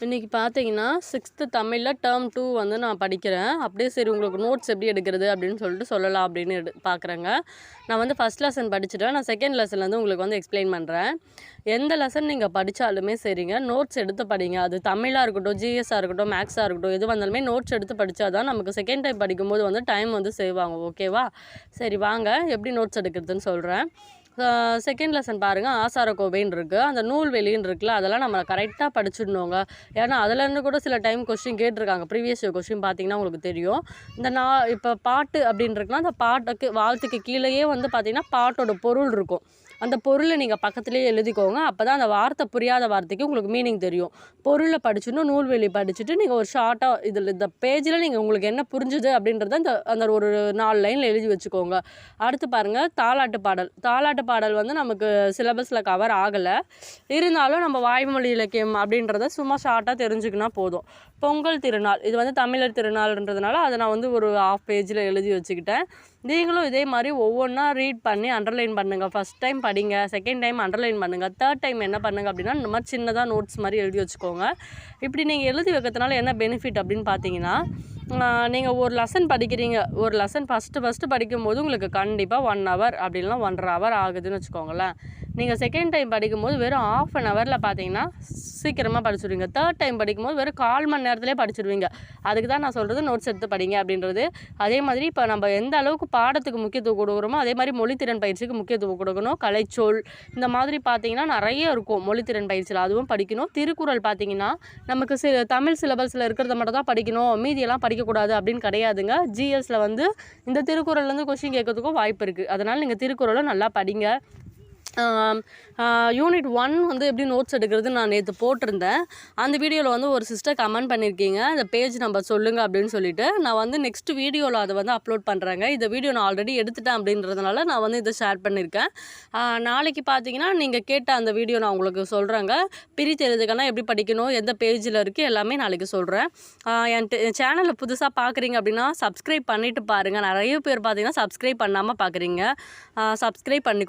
இன்றைக்கி பார்த்தீங்கன்னா 6th தமிழில் டேர்ம் 2 வந்து நான் படிக்கிறேன். அப்படியே சரி உங்களுக்கு நோட்ஸ் எப்படி எடுக்கிறது அப்படின்னு சொல்லிட்டு சொல்லலாம் அப்படின்னு பார்க்குறேங்க. நான் வந்து ஃபஸ்ட் லெசன் படிச்சுட்டேன். நான் செகண்ட் லெசன்லேருந்து உங்களுக்கு வந்து எக்ஸ்பிளைன் பண்ணுறேன். எந்த லெசன் நீங்கள் படித்தாலுமே சரிங்க, நோட்ஸ் எடுத்து படிங்க. அது தமிழாக இருக்கட்டும், ஜிஎஸ்ஸாக இருக்கட்டும், மேக்ஸாக இருக்கட்டும், எது வந்தாலுமே நோட்ஸ் எடுத்து படித்தா தான் நமக்கு செகண்ட் டைம் படிக்கும்போது வந்து டைம் வந்து சேவ் ஆகும். ஓகேவா? சரி வாங்க எப்படி நோட்ஸ் எடுக்கிறதுன்னு சொல்கிறேன். செகண்ட் லெசன் பாருங்கள், ஆசாரக்கோவைன்னு இருக்குது. அந்த நூல்வெளின்னு இருக்குல்ல, அதெல்லாம் நம்ம கரெக்டாக படிச்சிடணுங்க. ஏன்னா அதுலேருந்து கூட சில டைம் கொஸ்டின் கேட்டிருக்காங்க. ப்ரீவியஸ் இயர் கொஸ்டின் பார்த்தீங்கன்னா உங்களுக்கு தெரியும். இந்த இப்போ பாட்டு அப்படின்னு இருக்குன்னா அந்த பாட்டுக்கு வாழ்த்துக்கு கீழேயே வந்து பார்த்திங்கன்னா பாட்டோட பொருள் இருக்கும். அந்த பொருளை நீங்கள் பக்கத்துலேயே எழுதிக்கோங்க. அப்போ தான் அந்த வார்த்தை புரியாத வார்த்தைக்கு உங்களுக்கு மீனிங் தெரியும். பொருளை படிச்சுட்டு நூல்வெளி படிச்சுட்டு நீங்கள் ஒரு ஷார்ட்டாக இந்த பேஜில் நீங்கள் உங்களுக்கு என்ன புரிஞ்சுது அப்படின்றத அந்த ஒரு 4 லைனில் எழுதி வச்சுக்கோங்க. அடுத்து பாருங்கள், தாலாட்டு பாடல் வந்து நமக்கு சிலபஸில் கவர் ஆகலை. இருந்தாலும் நம்ம வாய்மொழி இலக்கியம் அப்படின்றத சும்மா ஷார்ட்டாக தெரிஞ்சுக்கினா போதும். பொங்கல் திருநாள், இது வந்து தமிழர் திருநாள்ன்றதுனால அதை நான் வந்து ஒரு 1/2 பேஜில் எழுதி வச்சுக்கிட்டேன். நீங்களும் இதே மாதிரி ஒவ்வொன்றா ரீட் பண்ணி அண்டர்லைன் பண்ணுங்கள். ஃபஸ்ட் டைம் படிங்க, செகண்ட் டைம் அண்டர்லைன் பண்ணுங்கள், தேர்ட் டைம் என்ன பண்ணுங்கள் அப்படின்னா இந்த மாதிரி சின்னதாக நோட்ஸ் மாதிரி எழுதி வச்சுக்கோங்க. இப்படி நீங்கள் எழுதி வைக்கிறதுனால என்ன பெனிஃபிட் அப்படின்னு பார்த்தீங்கன்னா, நீங்கள் ஒரு லெசன் படிக்கிறீங்க, ஒரு லெசன் ஃபஸ்ட்டு படிக்கும்போது உங்களுக்கு கண்டிப்பாக 1 hour அப்படின்னா 1.5 hour ஆகுதுன்னு வச்சுக்கோங்களேன். நீங்கள் செகண்ட் டைம் படிக்கும்போது வெறும் 1/2 hourல பார்த்தீங்கன்னா சீக்கிரமாக படிச்சுடுவீங்க. தேர்ட் டைம் படிக்கும்போது வெறும் 1/4 மணி நேரத்துலேயே படிச்சுடுவீங்க. அதுக்கு தான் நான் சொல்கிறது நோட்ஸ் எடுத்து படிங்க அப்படின்றது. அதே மாதிரி இப்போ நம்ம எந்த அளவுக்கு பாடத்துக்கு முக்கியத்துவம் கொடுக்குறோமோ அதே மாதிரி மொழித்திறன் பயிற்சிக்கு முக்கியத்துவம் கொடுக்கணும். கலைச்சொல் இந்த மாதிரி பார்த்தீங்கன்னா நிறைய இருக்கும் மொழித்திறன் பயிற்சியில், அதுவும் படிக்கணும். திருக்குறள் பார்த்தீங்கன்னா நமக்கு தமிழ் சிலபஸில் இருக்கிறத மட்டும் தான் படிக்கணும், மீதியெல்லாம் படிக்கக்கூடாது அப்படின்னு கிடையாதுங்க. ஜிஎஸ்சில் வந்து இந்த திருக்குறள்லேருந்து கொஸ்டின் கேட்கறதுக்கும் வாய்ப்பு இருக்குது. அதனால் நீங்கள் திருக்குறளை நல்லா படிங்க. யூனிட் 1 வந்து எப்படி நோட்ஸ் எடுக்கிறது நான் நேற்று போட்டிருந்தேன். அந்த வீடியோவில் வந்து ஒரு சிஸ்டர் கமெண்ட் பண்ணியிருக்கீங்க, இந்த பேஜ் நம்பர் சொல்லுங்கள் அப்படின்னு சொல்லிட்டு. நான் வந்து நெக்ஸ்ட் வீடியோவில் அதை வந்து அப்லோட் பண்ணுறேங்க. இந்த வீடியோ நான் ஆல்ரெடி எடுத்துட்டேன் அப்படின்றதுனால நான் வந்து இதை ஷேர் பண்ணியிருக்கேன். நாளைக்கு பார்த்தீங்கன்னா நீங்கள் கேட்ட அந்த வீடியோ நான் உங்களுக்கு சொல்கிறேங்க. பிரித்தெழுதுக்கன்னா எப்படி படிக்கணும், எந்த பேஜில் இருக்குது எல்லாமே நாளைக்கு சொல்கிறேன். என் சேனலை புதுசாக பார்க்குறீங்க அப்படின்னா சப்ஸ்கிரைப் பண்ணிவிட்டு பாருங்கள். நிறைய பேர் பார்த்தீங்கன்னா சப்ஸ்கிரைப் பண்ணாமல் பார்க்குறீங்க. சப்ஸ்கிரைப் பண்ணிக்கோ.